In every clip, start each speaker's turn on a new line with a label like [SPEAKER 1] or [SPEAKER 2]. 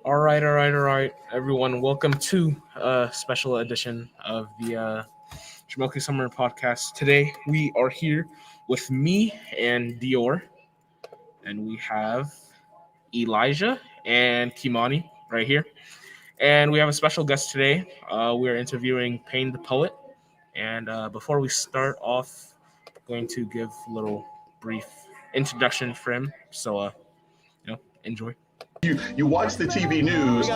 [SPEAKER 1] All right, everyone. Welcome to a special edition of the Jumoke Summer Podcast. Today we are here with me and Dior, and we have Elijah and Kimani right here. And we have a special guest today. We are interviewing Paine the Poet. And before we start off, I'm going to give a little brief introduction for him. So, enjoy.
[SPEAKER 2] You watch the TV news.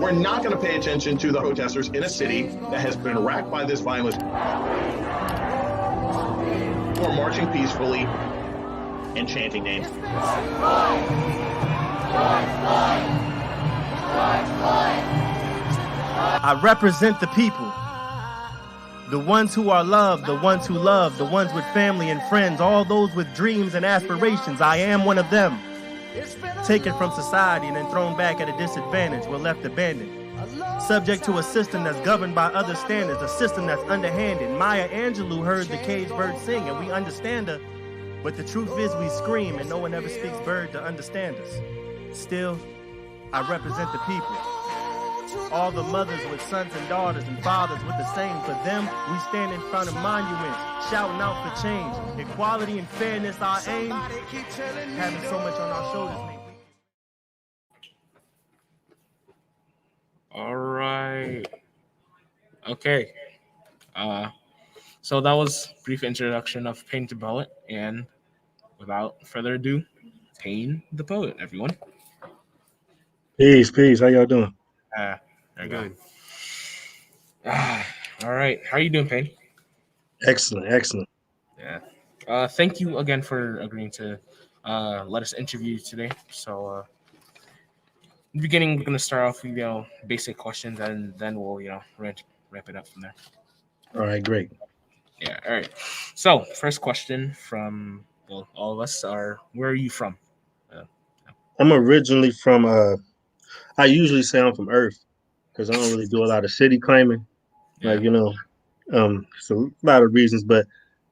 [SPEAKER 2] We're not going to pay attention to the protesters in a city that has been racked by this violence. We're marching peacefully and chanting names.
[SPEAKER 3] I represent the people. The ones who are loved, the ones who love, the ones with family and friends, all those with dreams and aspirations. I am one of them. Taken from society and then thrown back at a disadvantage, we're left abandoned. Subject to a system that's governed by other standards, a system that's underhanded. Maya Angelou heard the caged bird sing and we understand her. But the truth is we scream and no one ever speaks bird to understand us. Still, I represent the people. All the mothers with sons and daughters and fathers with the same. For them, we stand in front of monuments, shouting out for change. Equality and fairness, our aim. Having so much on our shoulders, maybe.
[SPEAKER 1] All right. Okay. So that was a brief introduction of Paine the Poet. And without further ado, Paine the Poet, everyone.
[SPEAKER 4] Peace. How y'all doing?
[SPEAKER 1] There you go. All right. How are you doing, Paine?
[SPEAKER 4] Excellent.
[SPEAKER 1] Yeah. Thank you again for agreeing to let us interview you today. So, in the beginning, we're going to start off with, basic questions, and then we'll, wrap it up from there.
[SPEAKER 4] All right, great.
[SPEAKER 1] Yeah, all right. So, first question from all of us are, where are you from?
[SPEAKER 4] I'm originally from, I usually say I'm from Earth, because I don't really do a lot of city claiming.
[SPEAKER 1] Yeah.
[SPEAKER 4] So a lot of reasons, but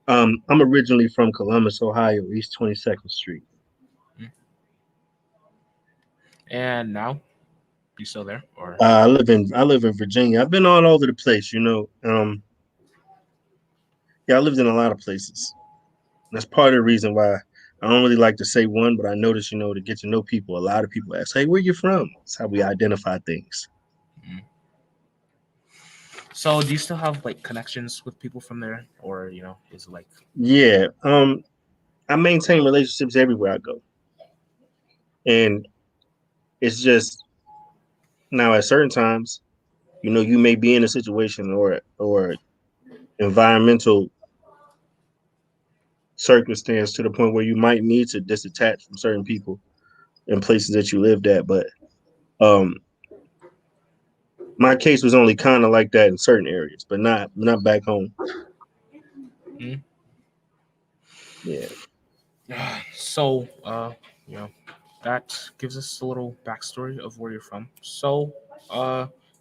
[SPEAKER 4] I'm originally from Columbus, Ohio, East 22nd Street.
[SPEAKER 1] And now, you still there? Or
[SPEAKER 4] I live in Virginia. I've been all over the place, I lived in a lot of places. That's part of the reason why I don't really like to say one, but I notice, to get to know people, a lot of people ask, hey, where you from? That's how we identify things.
[SPEAKER 1] So do you still have connections with people from there, or is it like?
[SPEAKER 4] Yeah, I maintain relationships everywhere I go, and it's just now at certain times, you may be in a situation or environmental circumstance to the point where you might need to disattach from certain people and places that you lived at, but my case was only kind of like that in certain areas, but not back home. Yeah.
[SPEAKER 1] So, that gives us a little backstory of where you're from. So,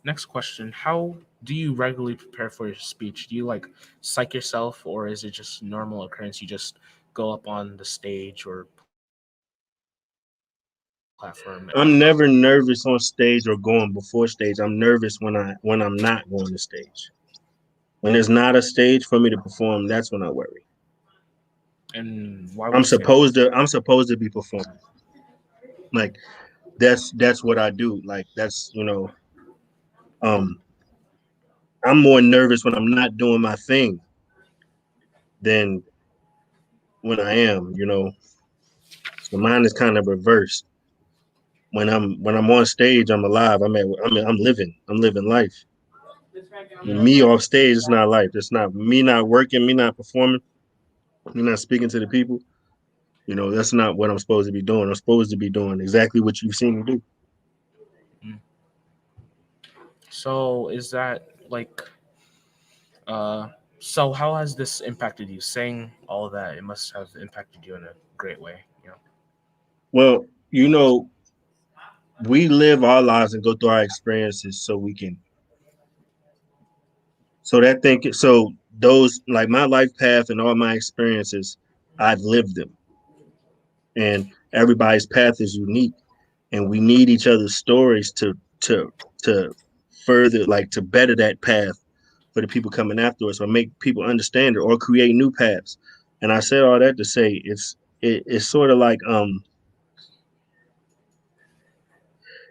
[SPEAKER 1] next question: how do you regularly prepare for your speech? Do you psych yourself, or is it just normal occurrence? You just go up on the stage or platform?
[SPEAKER 4] I'm never nervous on stage or going before stage. I'm nervous when I'm not going to stage. When there's not a stage for me to perform, that's when I worry.
[SPEAKER 1] And why?
[SPEAKER 4] I'm supposed to be performing. That's what I do. That's I'm more nervous when I'm not doing my thing than when I am. So mine is kind of reversed. When I'm on stage, I'm alive. I'm living life. Me off stage, it's not life. It's not me not working, me not performing, me not speaking to the people. That's not what I'm supposed to be doing. I'm supposed to be doing exactly what you've seen me do.
[SPEAKER 1] So is that so how has this impacted you? Saying all of that, it must have impacted you in a great way.
[SPEAKER 4] Well, we live our lives and go through our experiences so we can So that thing, so those like my life path and all my experiences, I've lived them, and everybody's path is unique, and we need each other's stories to further like to better that path for the people coming after us, or make people understand it, or create new paths. And I said all that to say it's sort of like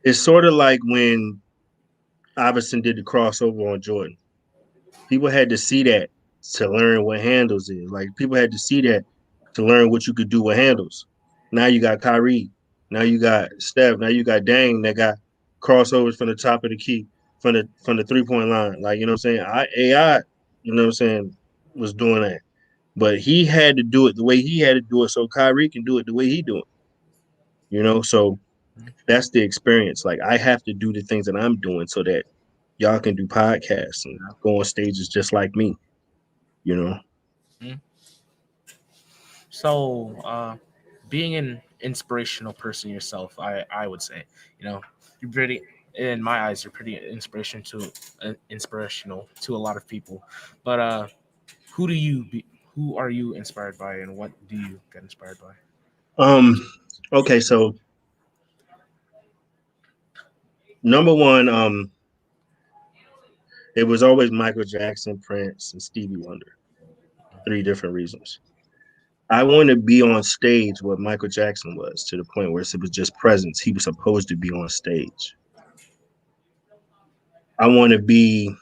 [SPEAKER 4] it's sort of like when Iverson did the crossover on Jordan. People had to see that to learn what handles is. Like people had to see that to learn what you could do with handles. Now you got Kyrie. Now you got Steph. Now you got Dame that got crossovers from the top of the key, from the 3-point line. Like, you know what I'm saying? AI, you know what I'm saying, was doing that. But he had to do it the way he had to do it so Kyrie can do it the way he do it. You know, so that's the experience. Like I have to do the things that I'm doing so that y'all can do podcasts and go on stages just like me, you know.
[SPEAKER 1] Mhm. So, being an inspirational person yourself, I would say, you know, you're pretty, in my eyes, you're pretty inspirational to a lot of people. But who do you be? Who are you inspired by, and what do you get inspired by?
[SPEAKER 4] Um okay, so number one, it was always Michael Jackson, Prince, and Stevie Wonder. 3 different reasons. I want to be on stage what Michael Jackson was, to the point where it was just presence. He was supposed to be on stage. I want to be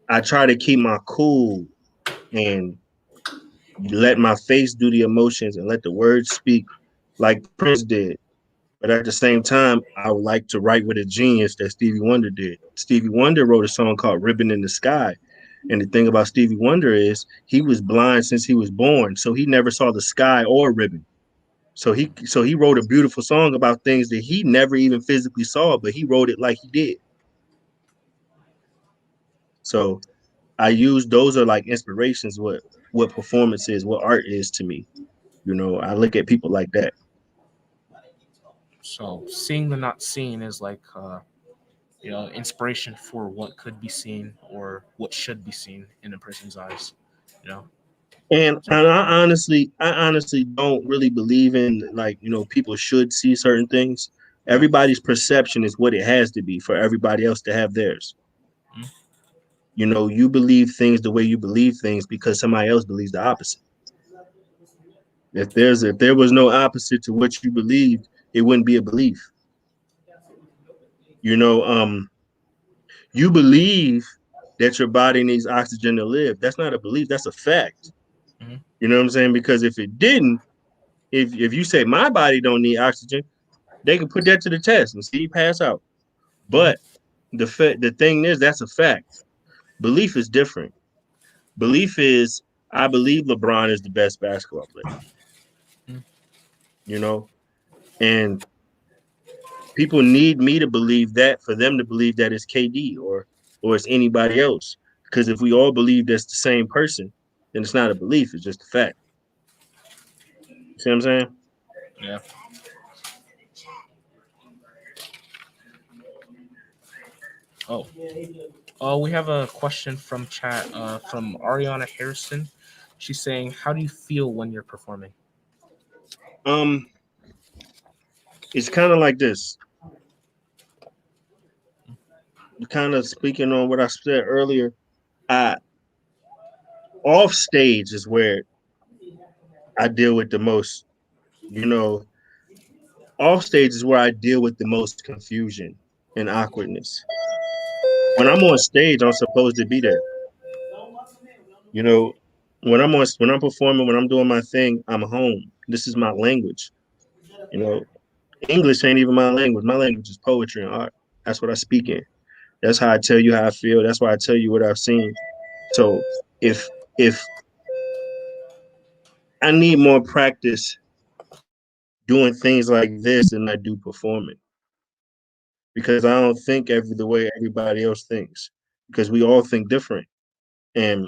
[SPEAKER 4] I try to keep my cool and let my face do the emotions and let the words speak like Prince did. But at the same time, I would like to write with a genius that Stevie Wonder did. Stevie Wonder wrote a song called Ribbon in the Sky. And the thing about Stevie Wonder is he was blind since he was born. So he never saw the sky or ribbon. So he wrote a beautiful song about things that he never even physically saw, but he wrote it like he did. So I use those are like inspirations, what performance is, what art is to me. You know, I look at people like that.
[SPEAKER 1] So, seeing the not seen is like, inspiration for what could be seen or what should be seen in a person's eyes. You know.
[SPEAKER 4] And I honestly don't really believe in like, people should see certain things.
[SPEAKER 1] Yeah.
[SPEAKER 4] Everybody's perception is what it has to be for everybody else to have theirs.
[SPEAKER 1] Mhm.
[SPEAKER 4] You know, you believe things the way you believe things because somebody else believes the opposite. If there was no opposite to what you believed, it wouldn't be a belief. You know, you believe that your body needs oxygen to live. That's not a belief, that's a fact.
[SPEAKER 1] Mhm.
[SPEAKER 4] You know what I'm saying? Because if it didn't, if you say my body don't need oxygen, they can put that to the test and see you pass out.
[SPEAKER 1] Mhm.
[SPEAKER 4] But the thing is, that's a fact. Belief is different. Belief is I believe LeBron is the best basketball player.
[SPEAKER 1] Mhm.
[SPEAKER 4] You know, and people need me to believe that for them to believe that it's KD or it's anybody else. Because if we all believe that's the same person, then it's not a belief; it's just a fact. You see what I'm saying?
[SPEAKER 1] Yeah. Oh. We have a question from chat from Ariana Harrison. She's saying, "How do you feel when you're performing?"
[SPEAKER 4] Um, it's kind of like this. Kind of speaking on what I said earlier. I Off stage is where I deal with the most. You know, off stage is where I deal with the most confusion and awkwardness. When I'm on stage, I'm supposed to be there. You know, when I'm performing, when I'm doing my thing, I'm home. This is my language. You know, English ain't even my language. My language is poetry and art. That's what I speak in. That's how I tell you how I feel. That's why I tell you what I've seen. So if I need more practice doing things like this than I do performing, because I don't think the way everybody else thinks, because we all think different. And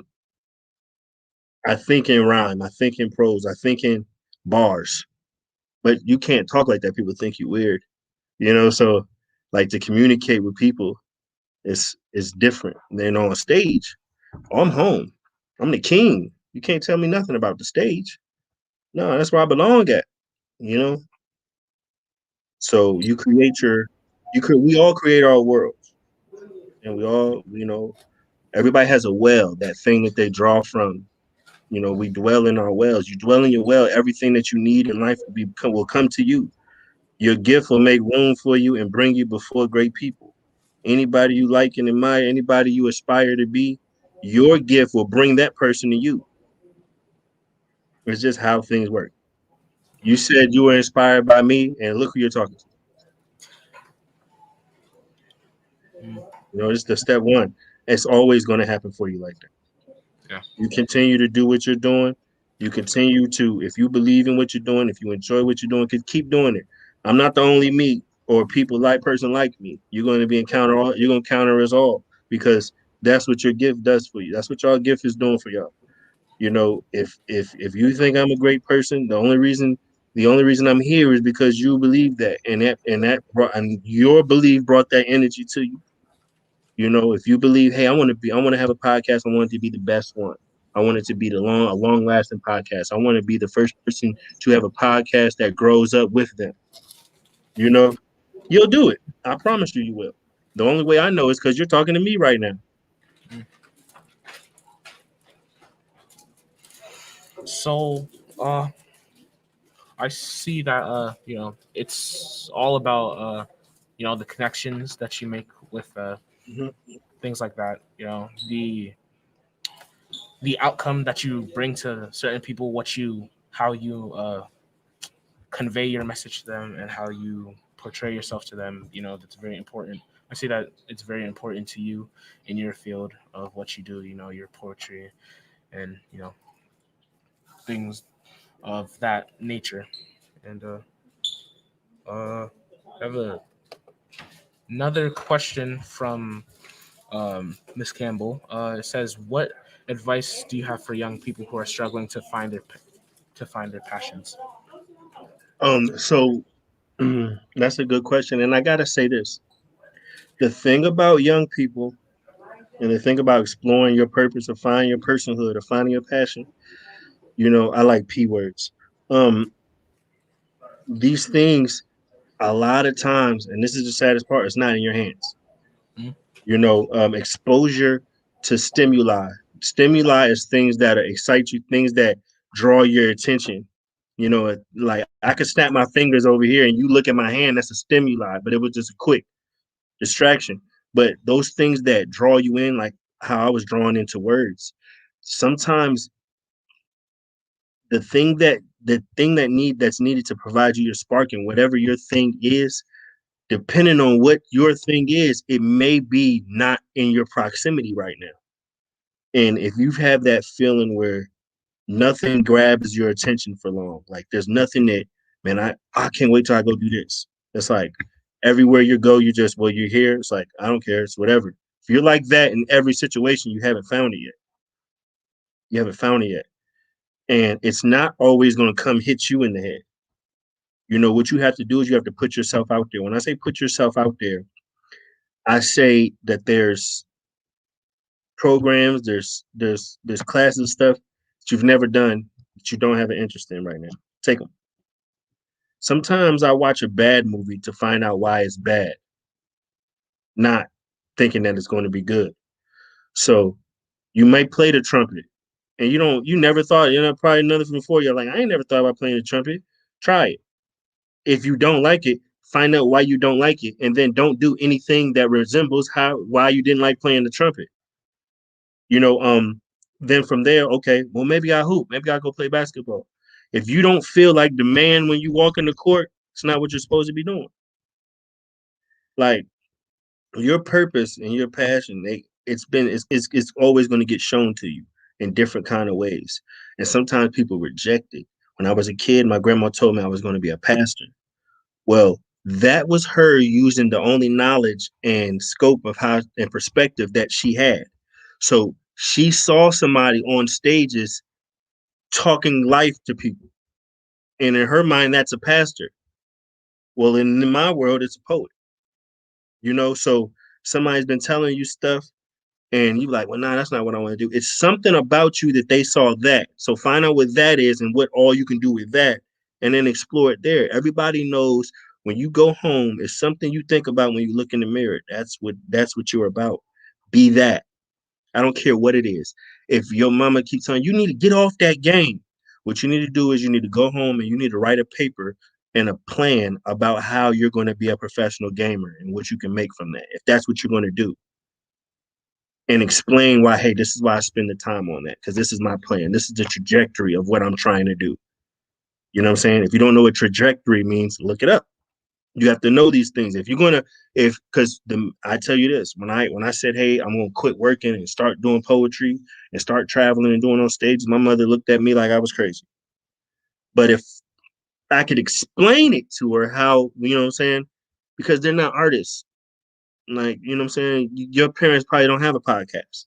[SPEAKER 4] I think in rhyme, I think in prose, I think in bars, but you can't talk like that. People think you weird, you know? So like to communicate with people, is different than on stage. Oh, I'm home. I'm the king. You can't tell me nothing about the stage. No, that's where I belong at. You know. So you create your, we all create our worlds, and we all, everybody has a well, that thing that they draw from. We dwell in our wells. You dwell in your well, everything that you need in life will come to you. Your gift will make room for you and bring you before great people. Anybody you like and admire, anybody you aspire to be, your gift will bring that person to you. It's just how things work. You said you were inspired by me, and look who you're talking to. It's the step one. It's always going to happen for you like that.
[SPEAKER 1] Yeah.
[SPEAKER 4] You continue to do what you're doing. You continue to, if you believe in what you're doing, if you enjoy what you're doing, keep doing it. I'm not the only me or person like me. You're going to be you're going to counter us all, because that's what your gift does for you. That's what your gift is doing for y'all. If you think I'm a great person, the only reason I'm here is because you believe that, and your belief brought that energy to you. If you believe, hey, I want to have a podcast. I want it to be the best one. I want it to be a long lasting podcast. I want to be the first person to have a podcast that grows up with them. You'll do it. I promise you will. The only way I know is because you're talking to me right now.
[SPEAKER 1] So, I see that it's all about the connections that you make with things like that. The outcome that you bring to certain people, how you convey your message to them, and how you portray yourself to them. That's very important. I see that it's very important to you in your field of what you do. Your poetry, and things of that nature. And I have another question from Miss Campbell. It says, "What advice do you have for young people who are struggling to find their passions?"
[SPEAKER 4] So that's a good question, and I gotta say this: the thing about young people, and the thing about exploring your purpose, or finding your personhood, or finding your passion. I like P words. These things, a lot of times, and this is the saddest part, it's not in your hands. Exposure to stimuli. Stimuli is things that excite you, things that draw your attention. Like I could snap my fingers over here and you look at my hand, that's a stimuli, but it was just a quick distraction. But those things that draw you in, like how I was drawn into words, sometimes that's needed to provide you your spark, and whatever your thing is, depending on what your thing is, it may be not in your proximity right now. And if you have that feeling where nothing grabs your attention for long, like there's nothing that, man, I can't wait till I go do this. It's like everywhere you go, you're here. It's like, I don't care. It's whatever. If you're like that in every situation, you haven't found it yet. You haven't found it yet. And it's not always going to come hit you in the head. What you have to do is you have to put yourself out there. When I say put yourself out there, I say that there's programs, there's classes and stuff that you've never done, that you don't have an interest in right now. Take them. Sometimes I watch a bad movie to find out why it's bad, not thinking that it's going to be good. So you might play the trumpet, and you never thought, probably nothing before. You're like, I ain't never thought about playing the trumpet. Try it. If you don't like it, find out why you don't like it, and then don't do anything that resembles why you didn't like playing the trumpet. Then from there, okay, well, maybe I hoop, maybe I go play basketball. If you don't feel like the man when you walk in the court, it's not what you're supposed to be doing. Like your purpose and your passion, it's always going to get shown to you in different kind of ways. And sometimes people reject it. When I was a kid, my grandma told me I was going to be a pastor. Well, that was her using the only knowledge and scope of how and perspective that she had. So she saw somebody on stages talking life to people. And in her mind, that's a pastor. Well, in my world, it's a poet. So somebody's been telling you stuff and you like, well, nah, that's not what I want to do. It's something about you that they saw that. So find out what that is and what all you can do with that, and then explore it there. Everybody knows when you go home, it's something you think about when you look in the mirror. That's what you're about. Be that. I don't care what it is. If your mama keeps telling you, you need to get off that game, what you need to do is you need to go home and you need to write a paper and a plan about how you're going to be a professional gamer and what you can make from that, if that's what you're going to do. And explain why, hey, this is why I spend the time on that, because this is my plan. This is the trajectory of what I'm trying to do. You know what I'm saying? If you don't know what trajectory means, look it up. You have to know these things. If you're gonna, I tell you this, when I said, hey, I'm gonna quit working and start doing poetry and start traveling and doing on stages, my mother looked at me like I was crazy. But if I could explain it to her how, you know what I'm saying, because they're not artists. Like, you know what I'm saying, your parents probably don't have a podcast.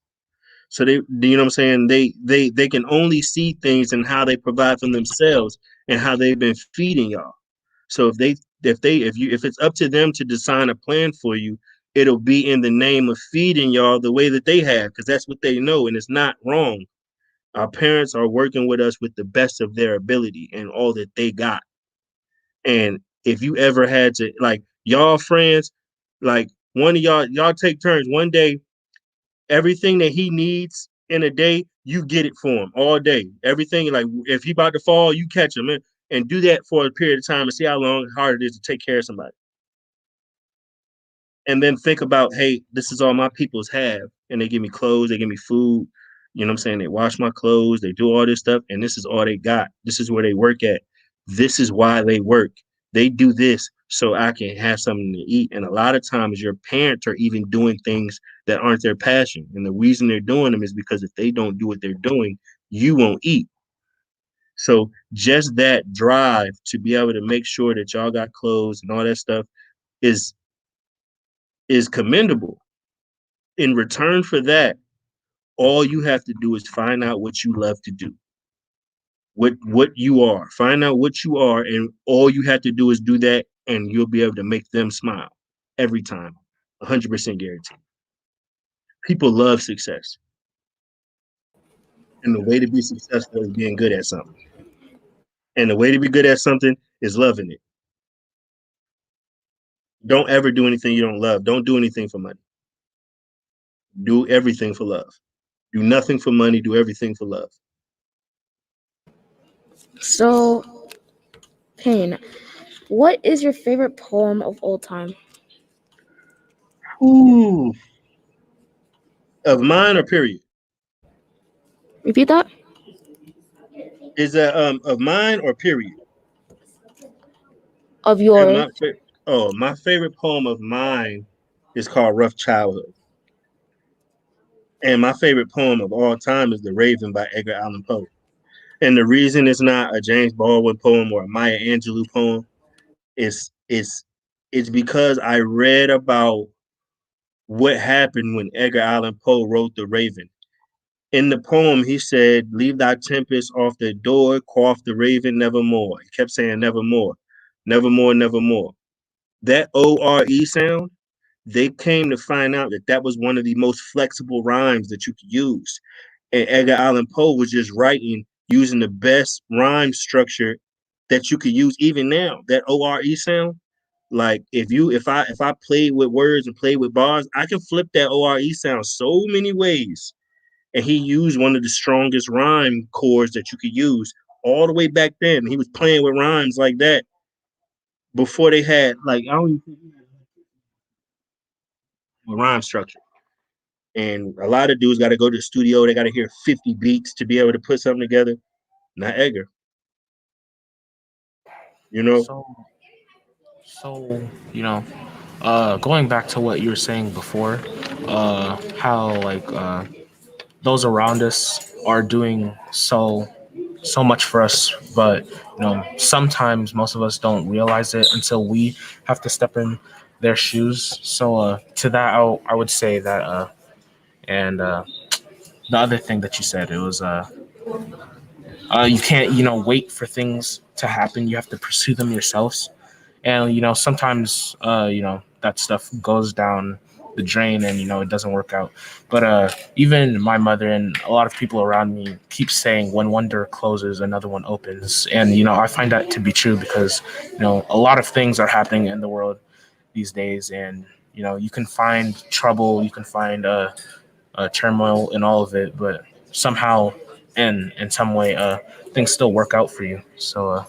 [SPEAKER 4] So they, you know what I'm saying, they can only see things and how they provide for themselves and how they've been feeding y'all. So if it's up to them to design a plan for you, it'll be in the name of feeding y'all the way that they have, because that's what they know, and it's not wrong. Our parents are working with us with the best of their ability and all that they got. And if you ever had to, like, y'all friends, like, one of y'all take turns one day, everything that he needs in a day, you get it for him all day. Everything, like, if he about to fall, you catch him, and do that for a period of time and see how hard it is to take care of somebody. And then think about, hey, this is all my peoples have, and they give me clothes, they give me food, you know what I'm saying? They wash my clothes, they do all this stuff, and this is all they got. This is where they work at. This is why they work. They do this so I can have something to eat. And a lot of times your parents are even doing things that aren't their passion. And the reason they're doing them is because if they don't do what they're doing, you won't eat. So just that drive to be able to make sure that y'all got clothes and all that stuff is commendable. In return for that, all you have to do is find out what you love to do. What you are. Find out what you are, and all you have to do is do that, and you'll be able to make them smile every time. 100% guaranteed. People love success. And the way to be successful is being good at something. And the way to be good at something is loving it. Don't ever do anything you don't love. Don't do anything for money. Do everything for love. Do nothing for money. Do everything for love.
[SPEAKER 5] So, Paine, what is your favorite poem of all time?
[SPEAKER 4] Ooh. Of mine or period?
[SPEAKER 5] Repeat that.
[SPEAKER 4] Is that of mine or period?
[SPEAKER 5] Of yours.
[SPEAKER 4] My favorite poem of mine is called Rough Childhood. And my favorite poem of all time is The Raven by Edgar Allan Poe. And the reason it's not a James Baldwin poem or a Maya Angelou poem is because I read about what happened when Edgar Allan Poe wrote The Raven. In the poem, he said, "Leave thy tempest off the door, quaff the raven nevermore." He kept saying nevermore, nevermore, nevermore. That O-R-E sound, they came to find out that was one of the most flexible rhymes that you could use. And Edgar Allan Poe was just writing using the best rhyme structure that you could use even now. That O-R-E sound, like if I played with words and played with bars, I can flip that O-R-E sound so many ways. And he used one of the strongest rhyme chords that you could use all the way back then. He was playing with rhymes like that before they had, like, I don't even rhyme structure. And a lot of dudes got to go to the studio. They got to hear 50 beats to be able to put something together. Not Edgar. You know?
[SPEAKER 1] So going back to what you were saying before, how those around us are doing so much for us, but sometimes most of us don't realize it until we have to step in their shoes. So to that, I would say that and the other thing that you said, it was you can't wait for things to happen. You have to pursue them yourselves. And sometimes that stuff goes down the drain, and it doesn't work out. But even my mother and a lot of people around me keep saying when one door closes, another one opens, and I find that to be true because a lot of things are happening in the world these days, and you can find trouble, you can find turmoil in all of it, but somehow in some way things still work out for you. So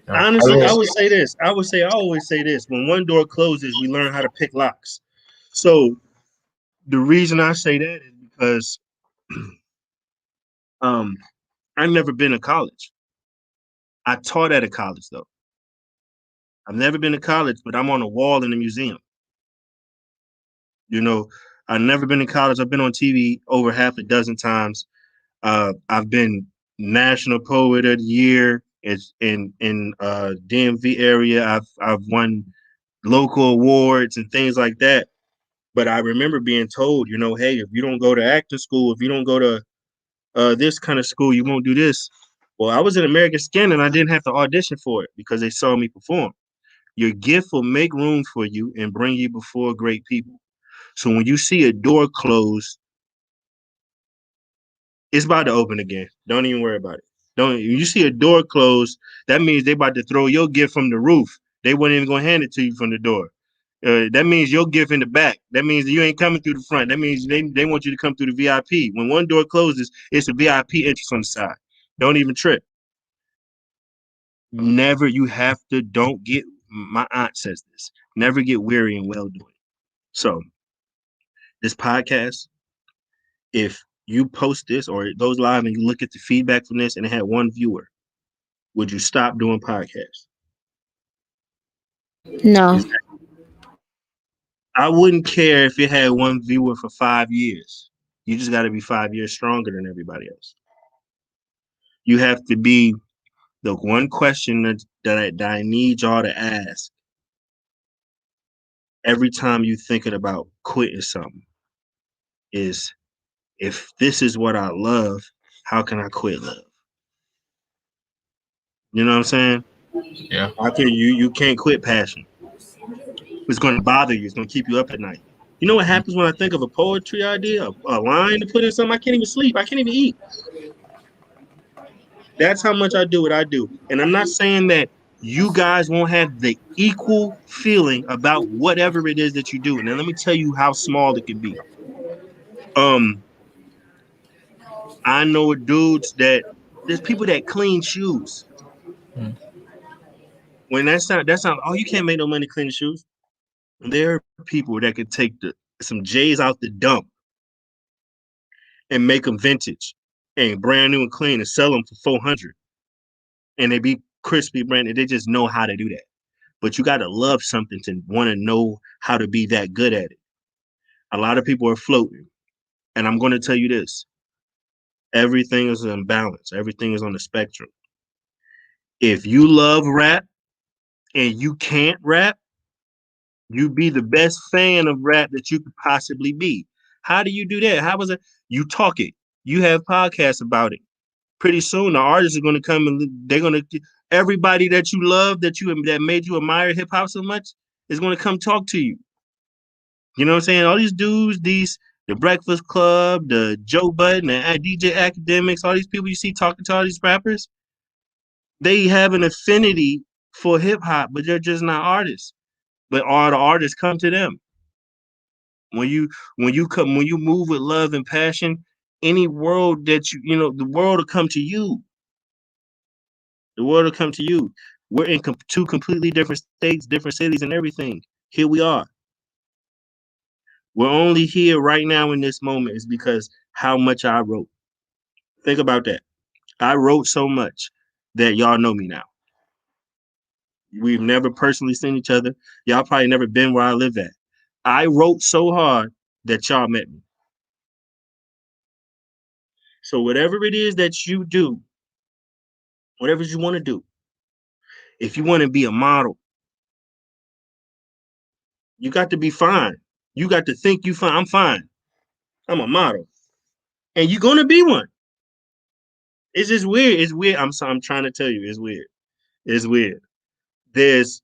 [SPEAKER 4] Honestly, I always say this: when one door closes, we learn how to pick locks. So the reason I say that is because um, I've never been to college. I taught at a college though. I've never been to college, but I'm on a wall in a museum. You know, I've never been to college. I've been on TV over half a dozen times. I've been National Poet of the Year. It's in DMV area. I've won local awards and things like that. But I remember being told, hey, if you don't go to acting school, if you don't go to this kind of school, you won't do this. Well, I was in American Skin and I didn't have to audition for it because they saw me perform. Your gift will make room for you and bring you before great people. So when you see a door close, it's about to open again. Don't even worry about it. Don't. When you see a door close, that means they about to throw your gift from the roof. They weren't even gonna hand it to you from the door. That means your gift in the back. That means you ain't coming through the front. That means they want you to come through the VIP. When one door closes, it's a VIP entrance on the side. Don't even trip. Never. You have to. Don't get. My aunt says this. Never get weary in well doing. So this podcast, if you post this or it goes live and you look at the feedback from this and it had one viewer, would you stop doing podcasts?
[SPEAKER 5] No.
[SPEAKER 4] I wouldn't care if it had one viewer for 5 years. You just got to be 5 years stronger than everybody else. You have to be the one question that I need y'all to ask every time you thinking about quitting something is, if this is what I love, how can I quit love? You know what I'm saying?
[SPEAKER 1] yeah.
[SPEAKER 4] How can you can't quit passion? It's going to bother you. It's going to keep you up at night. You know what happens when I think of a poetry idea, a line to put in something? I can't even sleep. I can't even eat. That's how much I do what I do. And I'm not saying that you guys won't have the equal feeling about whatever it is that you do. And then let me tell you how small it can be. I know dudes there's people that clean shoes.
[SPEAKER 1] Mm.
[SPEAKER 4] When that sound, oh, you can't make no money cleaning shoes. There are people that can take some J's out the dump and make them vintage and brand new and clean and sell them for 400. And they be crispy branded. They just know how to do that. But you got to love something to want to know how to be that good at it. A lot of people are floating. And I'm going to tell you this. Everything is in balance. Everything is on the spectrum. If you love rap and you can't rap, you be the best fan of rap that you could possibly be. How do you do that? How was it? You talk it. You have podcasts about it. Pretty soon, the artists are going to come and they're going to, everybody that you love, that made you admire hip hop so much, is going to come talk to you. You know what I'm saying? All these dudes, the Breakfast Club, the Joe Budden, the DJ Academics, all these people you see talking to all these rappers, they have an affinity for hip hop, but they're just not artists. But all the artists come to them. When you move with love and passion, any world that the world will come to you. The world will come to you. We're in two completely different states, different cities, and everything. Here we are. We're only here right now in this moment is because how much I wrote. Think about that. I wrote so much that y'all know me now. We've never personally seen each other. Y'all probably never been where I live at. I wrote so hard that y'all met me. So whatever it is that you do, whatever you want to do, if you want to be a model, you got to be fine. You got to think you fine. I'm fine. I'm a model. And you're gonna be one. It's just weird. It's weird. I'm trying to tell you, it's weird. It's weird. There's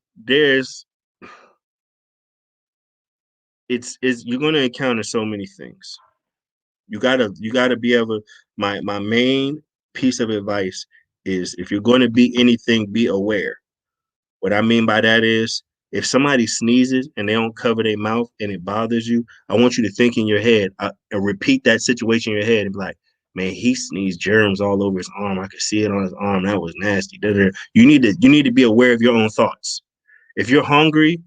[SPEAKER 4] it's you're gonna encounter so many things. You gotta be able. My main piece of advice is if you're going to be anything, be aware. What I mean by that is if somebody sneezes and they don't cover their mouth and it bothers you, I want you to think in your head and repeat that situation in your head and be like, man, he sneezed germs all over his arm. I could see it on his arm. That was nasty. You need to be aware of your own thoughts. If you're hungry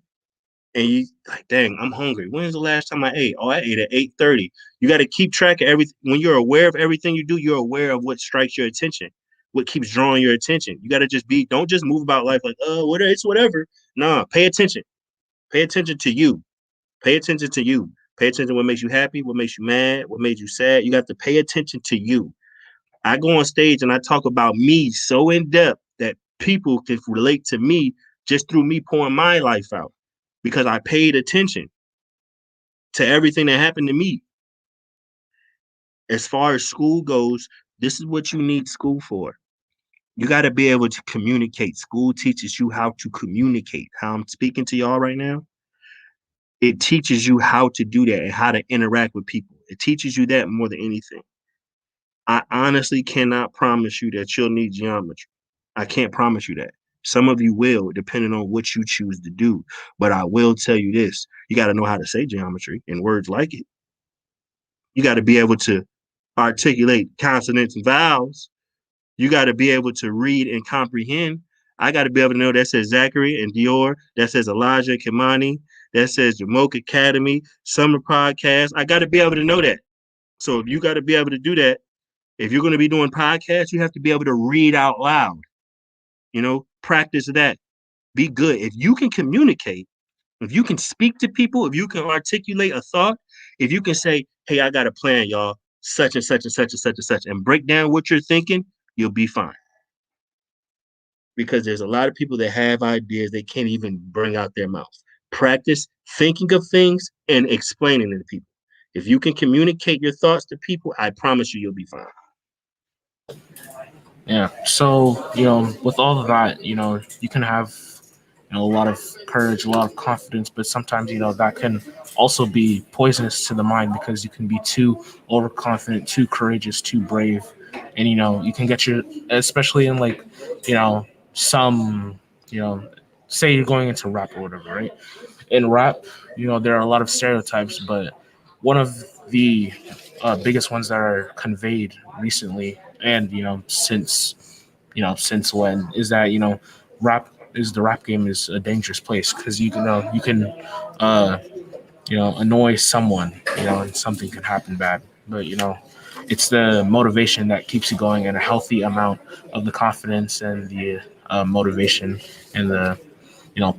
[SPEAKER 4] and you like, dang, I'm hungry. When's the last time I ate? Oh, I ate at 8:30. You got to keep track of everything. When you're aware of everything you do, you're aware of what strikes your attention, what keeps drawing your attention. You got to don't just move about life like, it's whatever. Nah, pay attention. Pay attention to you. Pay attention to you. Pay attention to what makes you happy, what makes you mad, what made you sad. You got to pay attention to you. I go on stage and I talk about me so in depth that people can relate to me just through me pouring my life out because I paid attention to everything that happened to me. As far as school goes, this is what you need school for. You got to be able to communicate. School teaches you how to communicate. How I'm speaking to y'all right now, it teaches you how to do that and how to interact with people. It teaches you that more than anything. I honestly cannot promise you that you'll need geometry. I can't promise you that. Some of you will, depending on what you choose to do. But I will tell you this. You got to know how to say geometry in words like it. You got to be able to articulate consonants and vowels. You got to be able to read and comprehend. I got to be able to know that says Zachary and Dior, that says Elijah Kimani, that says Jumoke Academy, Summer Podcast. I got to be able to know that. So if you got to be able to do that, if you're going to be doing podcasts, you have to be able to read out loud. Practice that. Be good. If you can communicate, if you can speak to people, if you can articulate a thought, if you can say, hey, I got a plan, y'all, such and such and such and such and such, and break down what you're thinking, you'll be fine. Because there's a lot of people that have ideas they can't even bring out their mouth. Practice thinking of things and explaining it to people. If you can communicate your thoughts to people, I promise you'll be fine.
[SPEAKER 1] Yeah. So, with all of that, you can have, a lot of courage, a lot of confidence, but sometimes, that can also be poisonous to the mind because you can be too overconfident, too courageous, too brave. And, you can get especially in like, some, say you're going into rap or whatever, right? In rap, there are a lot of stereotypes, but one of the biggest ones that are conveyed recently and since when is that the rap game is a dangerous place because you can annoy someone, and something can happen bad, but it's the motivation that keeps you going and a healthy amount of the confidence and the motivation and the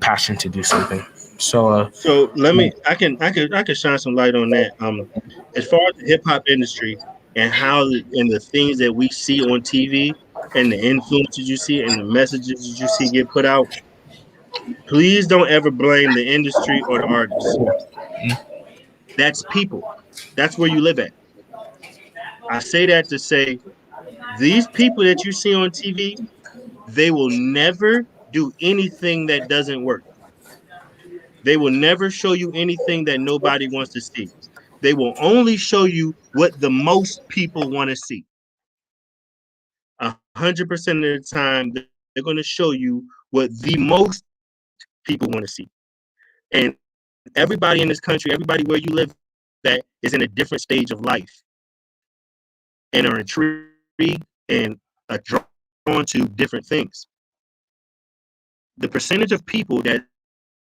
[SPEAKER 1] passion to do something.
[SPEAKER 4] So I can shine some light on that. As far as the hip hop industry and the things that we see on TV and the influences you see and the messages you see get put out, please don't ever blame the industry or the artists. That's people. That's where you live at. I say that to say these people that you see on TV, they will never do anything that doesn't work. They will never show you anything that nobody wants to see. They will only show you what the most people want to see. 100% of the time, they're going to show you what the most people want to see. And everybody in this country, everybody where you live that is in a different stage of life and are intrigued and are drawn to different things. The percentage of people that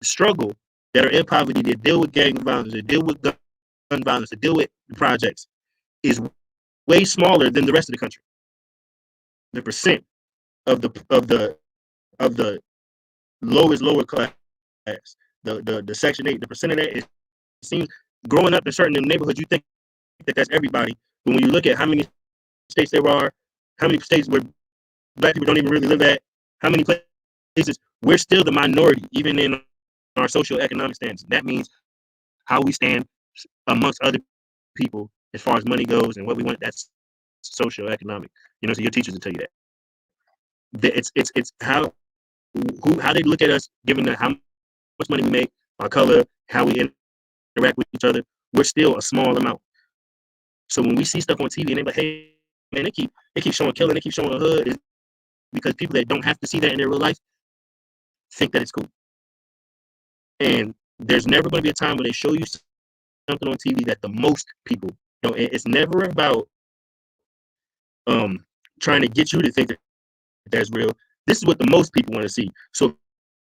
[SPEAKER 4] struggle, that are in poverty, that deal with gang violence, that deal with gun violence, that deal with projects, is way smaller than the rest of the country. The percent of the lower class, the Section 8, the percent of that, it seems growing up in certain neighborhoods, you think that that's everybody, but when you look at how many states there are, how many states where Black people don't even really live at, how many places we're still the minority, even in our socioeconomic stands. That means how we stand amongst other people as far as money goes and what we want. That's socioeconomic. So your teachers will tell you that. It's how they look at us, given how much money we make, our color, how we interact with each other, we're still a small amount. So when we see stuff on TV and they're like, hey, man, they keep showing killing, they keep showing a hood, it's because people that don't have to see that in their real life think that it's cool. And there's never going to be a time when they show you something on TV that the most people, it's never about trying to get you to think that that's real. This is what the most people want to see. So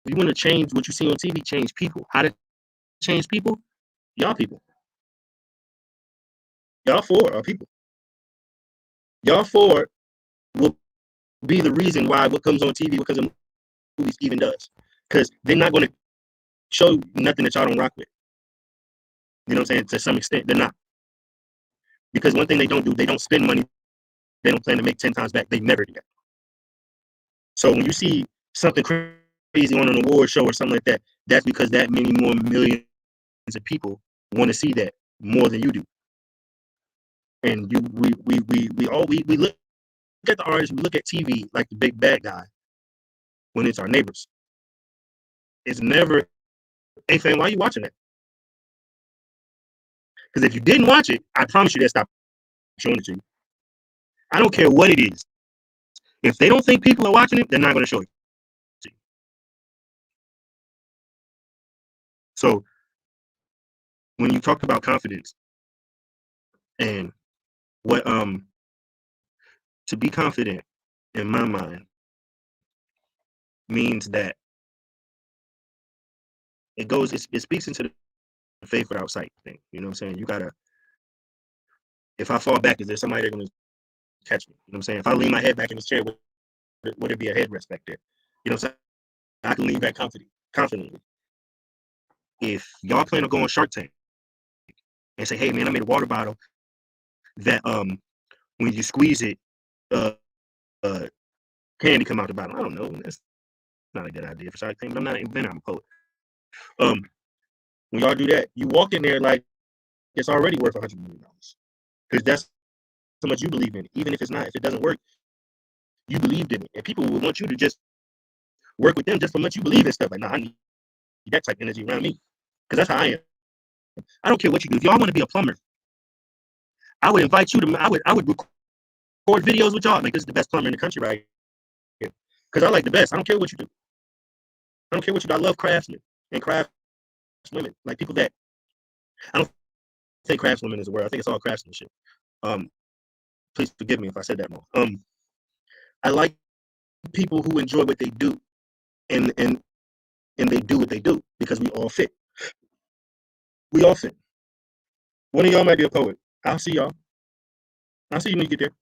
[SPEAKER 4] if you want to change what you see on TV, change people. How to change people? Y'all people. Y'all four are people. Y'all four will be the reason why what comes on TV, what comes on movies even does. Because they're not going to show nothing that y'all don't rock with. You know what I'm saying? To some extent, they're not. Because one thing they don't do, they don't spend money. They don't plan to make 10 times back. They never do that. So when you see something crazy on an award show or something like that, that's because that many more millions of people want to see that more than you do. And we look at the artists, we look at TV like the big bad guy when it's our neighbors. It's never, hey fam, why are you watching that? Because if you didn't watch it, I promise you they'll stop showing it to you. I don't care what it is. If they don't think people are watching it, they're not going to show it to you. So when you talk about confidence and what to be confident in my mind means that it speaks into the faith without sight thing. You know what I'm saying? You gotta, if I fall back, is there somebody that's gonna catch me? You know what I'm saying? If I lean my head back in this chair, would it be a headrest back there? You know what I'm saying? I can lean back confidently. If y'all plan on going Shark Tank and say, hey man, I made a water bottle that when you squeeze it, candy come out the bottom. I don't know. That's not a good idea for Shark Tank, but I'm not an inventor, I'm a poet. When y'all do that, you walk in there like it's already worth $100 million. Because that's how much you believe in it. Even if it's not, if it doesn't work, you believed in it. And people will want you to just work with them just so much you believe in stuff. Like, nah, I need that type of energy around me. Because that's how I am. I don't care what you do. If y'all want to be a plumber, I would invite you to, I would record videos with y'all. Like, this is the best plumber in the country right here. Because I like the best. I don't care what you do. I don't care what you do. I love craftsmen and craftswomen. Like people that, I don't think craftswomen is a word. I think it's all craftsmanship. Please forgive me if I said that wrong. I like people who enjoy what they do, and they do what they do because we all fit. We all fit. One of y'all might be a poet. I'll see y'all. I'll see you when you get there.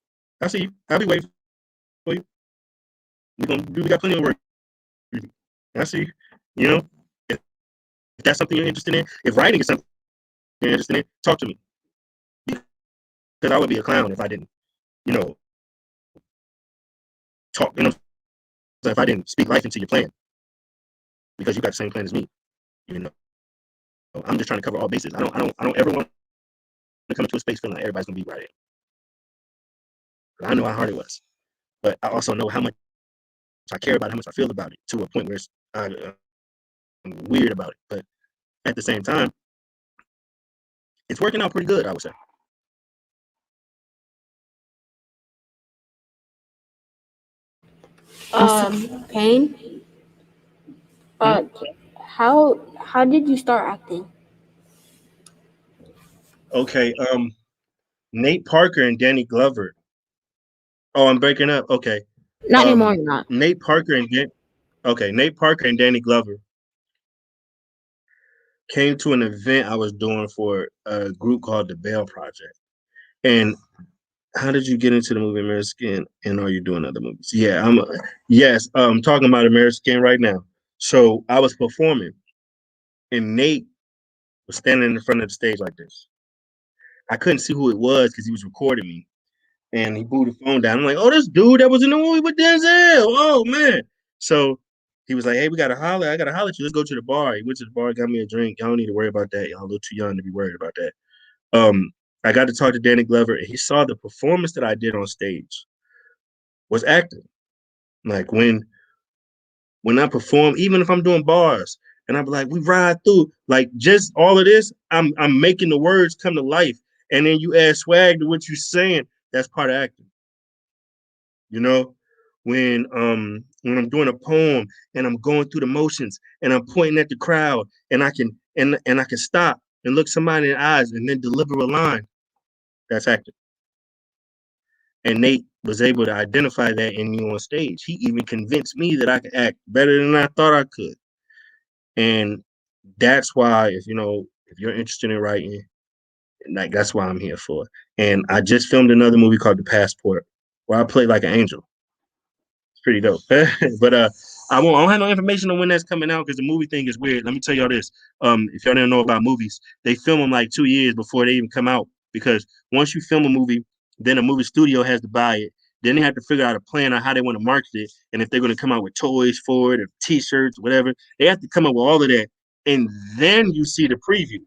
[SPEAKER 4] I'll see you. I'll be waiting for you. We got plenty of work. I see you. You know, if that's something you're interested in, if writing is something you're interested in, talk to me. Because I would be a clown if I didn't, talk. So if I didn't speak life into your plan, because you got the same plan as me, I'm just trying to cover all bases. I don't ever want to come into a space feeling like everybody's gonna be right. I know how hard it was, but I also know how much I care about it, how much I feel about it, to a point where I'm weird about it. But at the same time, it's working out pretty good, I would say.
[SPEAKER 5] Paine, how did you start acting?
[SPEAKER 4] Okay, Nate Parker and Danny Glover. Oh, I'm breaking up. Okay.
[SPEAKER 5] Not anymore, not.
[SPEAKER 4] Nate Parker and Danny Glover came to an event I was doing for a group called the Bell Project. And how did you get into the movie American, and are you doing other movies? Yeah, I'm talking about American right now. So I was performing, and Nate was standing in front of the stage like this. I couldn't see who it was because he was recording me, and he blew the phone down. I'm like, oh, this dude that was in the movie with Denzel. Oh man. So he was like, hey, I gotta holler at you. Let's go to the bar. He went to the bar, got me a drink. Y'all don't need to worry about that. Y'all a little too young to be worried about that. I got to talk to Danny Glover, and he saw the performance that I did on stage was acting. Like when I perform, even if I'm doing bars, And I'd be like, we ride through. Like just all of this, I'm making the words come to life. And then you add swag to what you're saying. That's part of acting. You know, when I'm doing a poem and I'm going through the motions and I'm pointing at the crowd and I can stop and look somebody in the eyes and then deliver a line. That's acting. And Nate was able to identify that in me on stage. He even convinced me that I could act better than I thought I could. And that's why, if you're interested in writing, like that's why I'm here for. And I just filmed another movie called The Passport, where I play like an angel. It's pretty dope. But I don't have no information on when that's coming out because the movie thing is weird. Let me tell y'all this. If y'all didn't know about movies, they film them like 2 years before they even come out. Because once you film a movie, then a movie studio has to buy it. Then they have to figure out a plan on how they want to market it. And if they're going to come out with toys for it or t-shirts, whatever, they have to come up with all of that. And then you see the preview.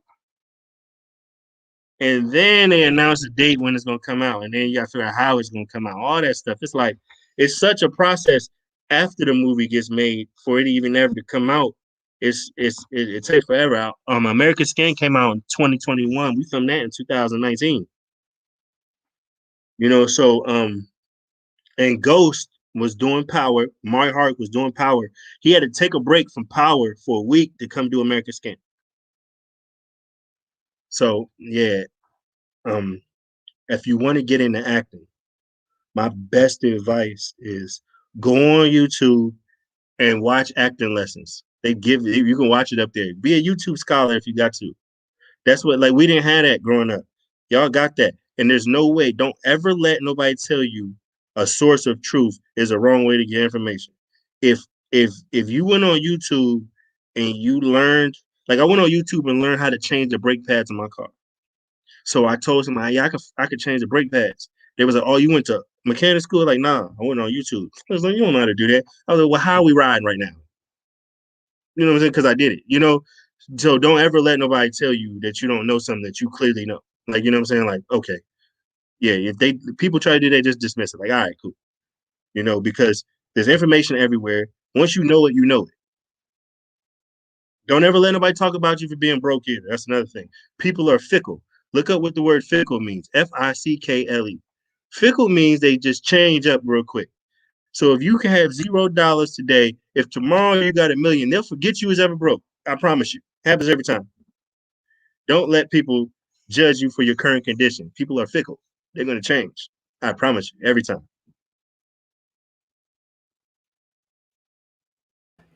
[SPEAKER 4] And then they announce the date when it's going to come out. And then you got to figure out how it's going to come out. All that stuff. It's like, it's such a process after the movie gets made for it even ever to come out. It takes forever out. American Skin came out in 2021. We filmed that in 2019. So and Ghost was doing Power. Mario Hart was doing Power. He had to take a break from Power for a week to come do American Skin. So yeah, if you want to get into acting, my best advice is go on YouTube and watch acting lessons. You can watch it up there. Be a YouTube scholar if you got to. That's what, like, we didn't have that growing up. Y'all got that. And there's no way, don't ever let nobody tell you a source of truth is a wrong way to get information. If you went on YouTube and you learned, like I went on YouTube and learned how to change the brake pads in my car. So I told somebody, yeah, I could change the brake pads. They was like, oh, you went to mechanic school? Like, nah, I went on YouTube. I was like, you don't know how to do that. I was like, well, how are we riding right now? You know what I'm saying? Because I did it, So don't ever let nobody tell you that you don't know something that you clearly know. Like, you know what I'm saying? Like, okay, yeah, if people try to do that, just dismiss it. Like, all right, cool. Because there's information everywhere. Once you know it, you know it. Don't ever let nobody talk about you for being broke either. That's another thing. People are fickle. Look up what the word fickle means. Fickle. Fickle means they just change up real quick. So if you can have $0 today, if tomorrow you got $1 million, they'll forget you was ever broke. I promise you. Happens every time. Don't let people judge you for your current condition. People are fickle. They're going to change. I promise you, every time.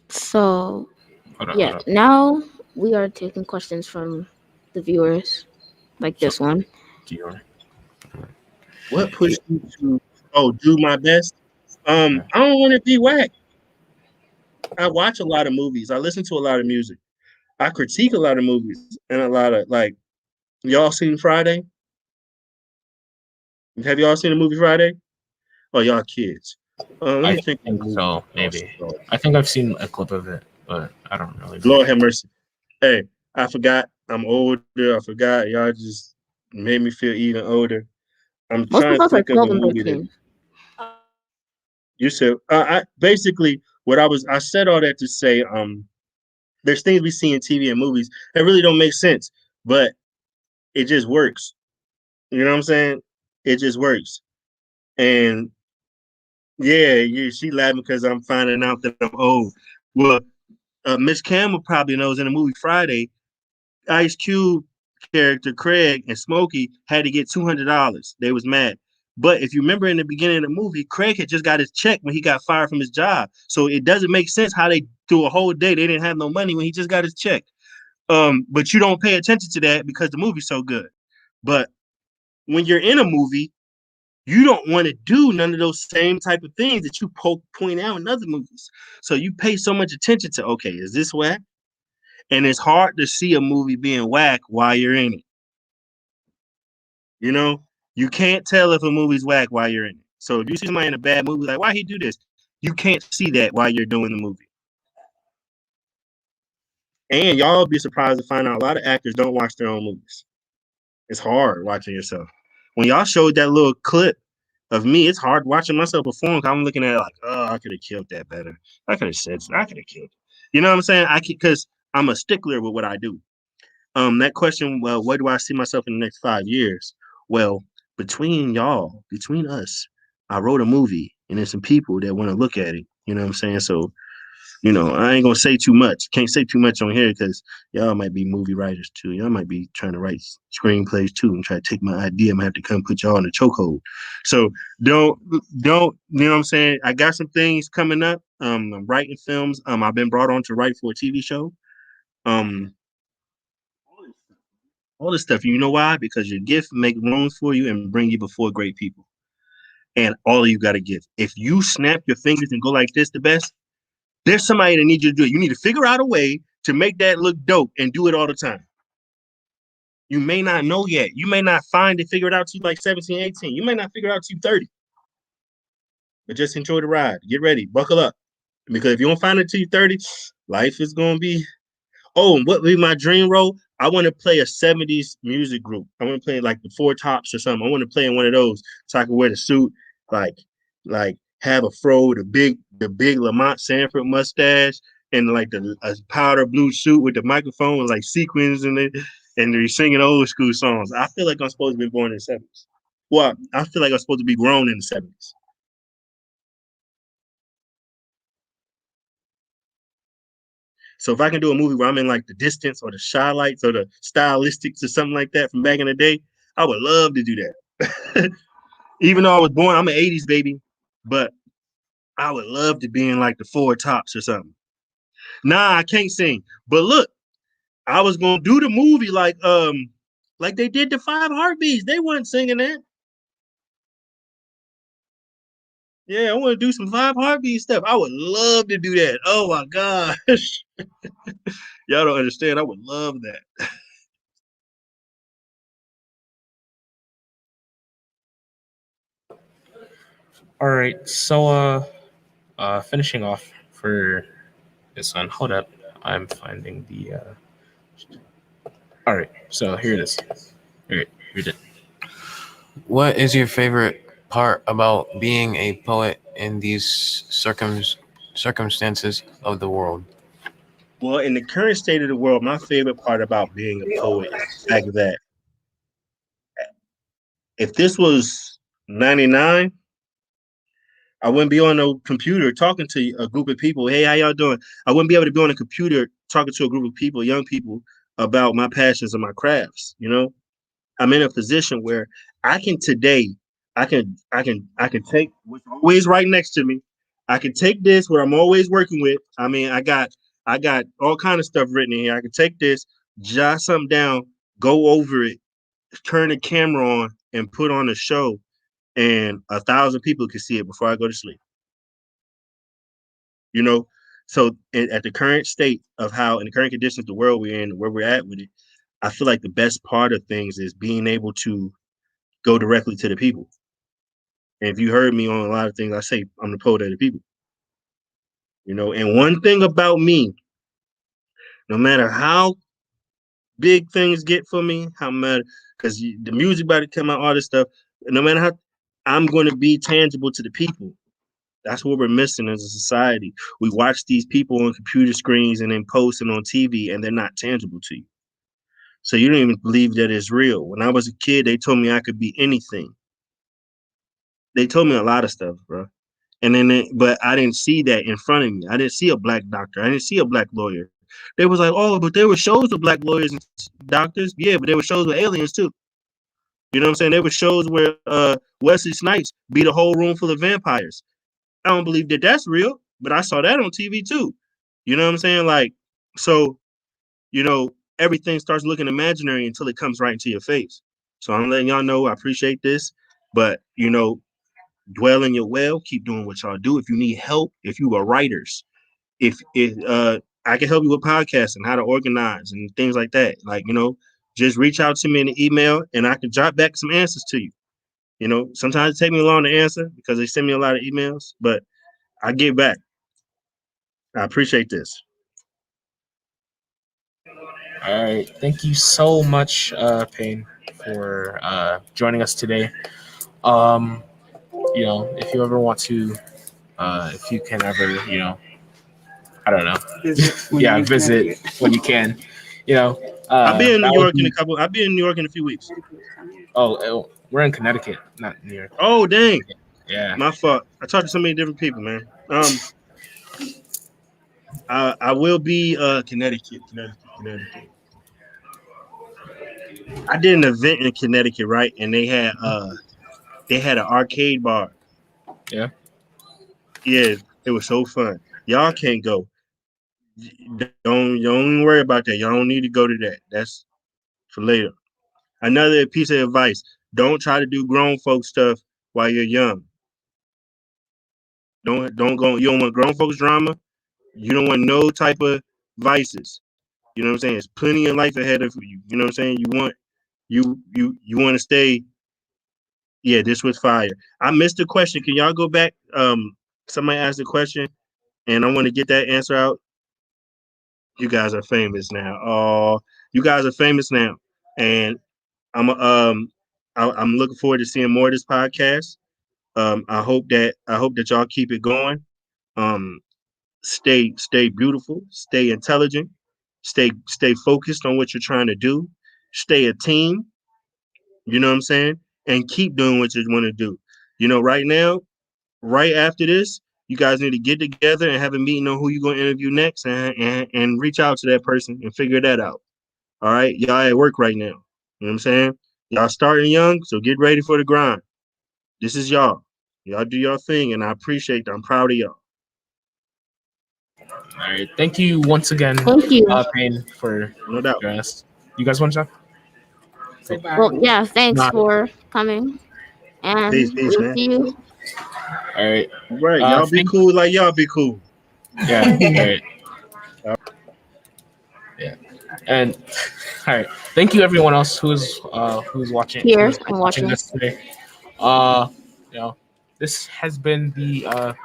[SPEAKER 5] So,
[SPEAKER 1] Hold
[SPEAKER 5] yeah,
[SPEAKER 1] up.
[SPEAKER 5] now we are taking questions from the viewers, like this one.
[SPEAKER 1] Dior.
[SPEAKER 4] What pushed you to do my best? I don't want to be whack. I watch a lot of movies. I listen to a lot of music. I critique a lot of movies and a lot of, like, y'all seen Friday? Have y'all seen the movie Friday? Oh, y'all kids. Let me think.
[SPEAKER 1] So maybe. I think I've seen a clip of it, but I don't really know.
[SPEAKER 4] Lord have mercy. Hey, I forgot. I'm older. I forgot. Y'all just made me feel even older. I'm
[SPEAKER 5] Most
[SPEAKER 4] trying
[SPEAKER 5] of
[SPEAKER 4] to
[SPEAKER 5] us are
[SPEAKER 4] think of a
[SPEAKER 5] 12 and
[SPEAKER 4] movie
[SPEAKER 5] 13.
[SPEAKER 4] you said. I basically I said all that to say there's things we see in TV and movies that really don't make sense, but it just works. You know what I'm saying? It just works. And yeah, she laughing because I'm finding out that I'm old. Well, Miss Campbell probably knows in the movie Friday, Ice Cube character Craig and Smokey had to get $200. They was mad. But if you remember in the beginning of the movie, Craig had just got his check when he got fired from his job. So it doesn't make sense how they through a whole day they didn't have no money when he just got his check. But you don't pay attention to that because the movie's so good. But when you're in a movie, you don't want to do none of those same type of things that you point out in other movies. So you pay so much attention to, okay, is this whack? And it's hard to see a movie being whack while you're in it. You can't tell if a movie's whack while you're in it. So if you see somebody in a bad movie, like, why he do this? You can't see that while you're doing the movie. And y'all be surprised to find out a lot of actors don't watch their own movies. It's hard watching yourself. When y'all showed that little clip of me, it's hard watching myself perform because I'm looking at it like, oh, I could have killed that better. I could have said, I could have killed it. You know what I'm saying? Because I'm a stickler with what I do. That question, well, where do I see myself in the next 5 years? Well, between y'all, between us, I wrote a movie and there's some people that want to look at it. You know what I'm saying? So, I ain't gonna say too much. Can't say too much on here because y'all might be movie writers too. Y'all might be trying to write screenplays too and try to take my idea. I'm gonna have to come put y'all in a chokehold. So don't, you know what I'm saying? I got some things coming up. I'm writing films. I've been brought on to write for a TV show. Um, all this stuff. You know why? Because your gift make rooms for you and bring you before great people. And all of you got to give. If you snap your fingers and go like this, the best, there's somebody that needs you to do it. You need to figure out a way to make that look dope and do it all the time. You may not know yet. You may not figure it out to you like 17, 18. You may not figure it out to you 30. But just enjoy the ride. Get ready. Buckle up. Because if you don't find it till you 30, life is going to be. Oh, and what would be my dream role? I want to play a 70s music group. I want to play like the Four Tops or something. I want to play in one of those so I can wear the suit, like have a fro, the big Lamont Sanford mustache, and like a powder blue suit with the microphone with like sequins in it, and they're singing old school songs. I feel like I'm supposed to be born in the 70s. Well, I feel like I'm supposed to be grown in the 70s. So if I can do a movie where I'm in like the Distance or the Shy Lights or the Stylistics or something like that from back in the day, I would love to do that. Even though I was born, I'm an 80s baby, but I would love to be in like the Four Tops or something. Nah, I can't sing. But look, I was gonna do the movie like they did the Five Heartbeats. They weren't singing that. Yeah, I want to do some Five Heartbeat stuff. I would love to do that. Oh my gosh. Y'all don't understand. I would love that.
[SPEAKER 1] All right, so finishing off for this one. Hold up, I'm finding the. All right, so here it is. All right, here it is.
[SPEAKER 6] What is your favorite part about being a poet in these circumstances of the world?
[SPEAKER 4] Well, in the current state of the world, my favorite part about being a poet is the fact that if this was 99, I wouldn't be on no computer talking to a group of people. Hey, how y'all doing? I wouldn't be able to be on a computer talking to a group of people, young people, about my passions and my crafts. I'm in a position where I can today, I can take what's always right next to me. I can take this where I'm always working with. I mean, I got all kind of stuff written in here. I can take this, jot something down, go over it, turn the camera on, and put on a show, and 1,000 people can see it before I go to sleep. So at the current state of how, in the current conditions, the world we're in, where we're at with it, I feel like the best part of things is being able to go directly to the people. And if you heard me on a lot of things, I say I'm the poet of the people. And one thing about me, no matter how big things get for me, because the music about to come out, all this stuff, no matter how, I'm going to be tangible to the people. That's what we're missing as a society. We watch these people on computer screens and then posting on TV, and they're not tangible to you. So you don't even believe that it's real. When I was a kid, they told me I could be anything. They told me a lot of stuff, bro. But I didn't see that in front of me. I didn't see a black doctor. I didn't see a black lawyer. They was like, oh, but there were shows of black lawyers and doctors. Yeah, but there were shows with aliens too. You know what I'm saying? There were shows where Wesley Snipes beat a whole room full of vampires. I don't believe that that's real, but I saw that on TV too. You know what I'm saying? Like, so, everything starts looking imaginary until it comes right into your face. So I'm letting y'all know I appreciate this, but dwell in your well, keep doing what y'all do. If you need help, if you are writers, if I can help you with podcasting, how to organize and things like that. Like, just reach out to me in the email and I can jot back some answers to you. Sometimes it takes me long to answer because they send me a lot of emails, but I get back. I appreciate this.
[SPEAKER 1] All right, thank you so much, Paine, for joining us today. If you ever want to, if you can ever, I don't know.
[SPEAKER 7] Visit when
[SPEAKER 1] Yeah,
[SPEAKER 7] you're in
[SPEAKER 1] visit
[SPEAKER 7] Connecticut.
[SPEAKER 1] when you can. You know,
[SPEAKER 4] I'll be in New
[SPEAKER 1] that would
[SPEAKER 4] York in a
[SPEAKER 1] be.
[SPEAKER 4] couple. I'll be in New York in a few weeks.
[SPEAKER 1] We're in Connecticut, not New York.
[SPEAKER 4] Oh dang,
[SPEAKER 1] Yeah.
[SPEAKER 4] my fault. I talked to so many different people, man. I will be Connecticut. I did an event in Connecticut, right? And they had an arcade bar.
[SPEAKER 1] Yeah.
[SPEAKER 4] Yeah, it was so fun. Y'all can't go. Don't even worry about that. Y'all don't need to go to that. That's for later. Another piece of advice: don't try to do grown folk stuff while you're young. Don't go. You don't want grown folks drama. You don't want no type of vices. You know what I'm saying? There's plenty of life ahead of you. You know what I'm saying? You want to stay. Yeah, this was fire. I missed the question. Can y'all go back? Somebody asked the question, and I want to get that answer out. You guys are famous now. Oh, you guys are famous now, and I'm looking forward to seeing more of this podcast. I hope that y'all keep it going. Um, stay beautiful, stay intelligent, stay focused on what you're trying to do, stay a team, you know what I'm saying? And keep doing what you want to do. Right now, right after this, you guys need to get together and have a meeting on who you're going to interview next and reach out to that person and figure that out. All right. Y'all at work right now. You know what I'm saying? Y'all starting young, so get ready for the grind. This is y'all. Y'all do your thing, and I appreciate that. I'm proud of y'all.
[SPEAKER 1] All right. Thank you once again,
[SPEAKER 5] Thank you.
[SPEAKER 1] Paine, for
[SPEAKER 4] No doubt.
[SPEAKER 1] joining us. You guys want to talk?
[SPEAKER 7] Say bye.
[SPEAKER 5] Well, yeah, thanks
[SPEAKER 1] Nah.
[SPEAKER 5] for coming. And
[SPEAKER 4] Peace,
[SPEAKER 5] we'll
[SPEAKER 4] man.
[SPEAKER 5] see you.
[SPEAKER 1] All right.
[SPEAKER 4] Right. Y'all be cool like y'all be cool.
[SPEAKER 1] Yeah. All right. Yeah. And all right. Thank you everyone else who's watching
[SPEAKER 5] Here
[SPEAKER 1] who's
[SPEAKER 5] and
[SPEAKER 1] watching
[SPEAKER 5] watching.
[SPEAKER 1] this today. You know, this has been the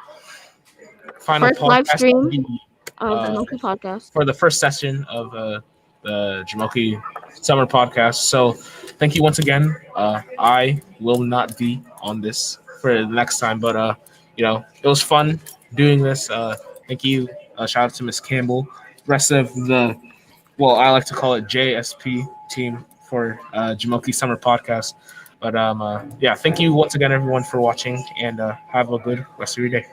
[SPEAKER 1] final
[SPEAKER 5] First live
[SPEAKER 1] podcast
[SPEAKER 5] stream
[SPEAKER 1] of the,
[SPEAKER 5] of the Jumoke podcast.
[SPEAKER 1] for the first session of the Jumoke Summer Podcast. So, thank you once again. I will not be on this for the next time, but it was fun doing this. Thank you. Shout out to Miss Campbell. Rest of the, well, I like to call it JSP team for Jumoke Summer Podcast. But yeah, thank you once again, everyone, for watching, and have a good rest of your day.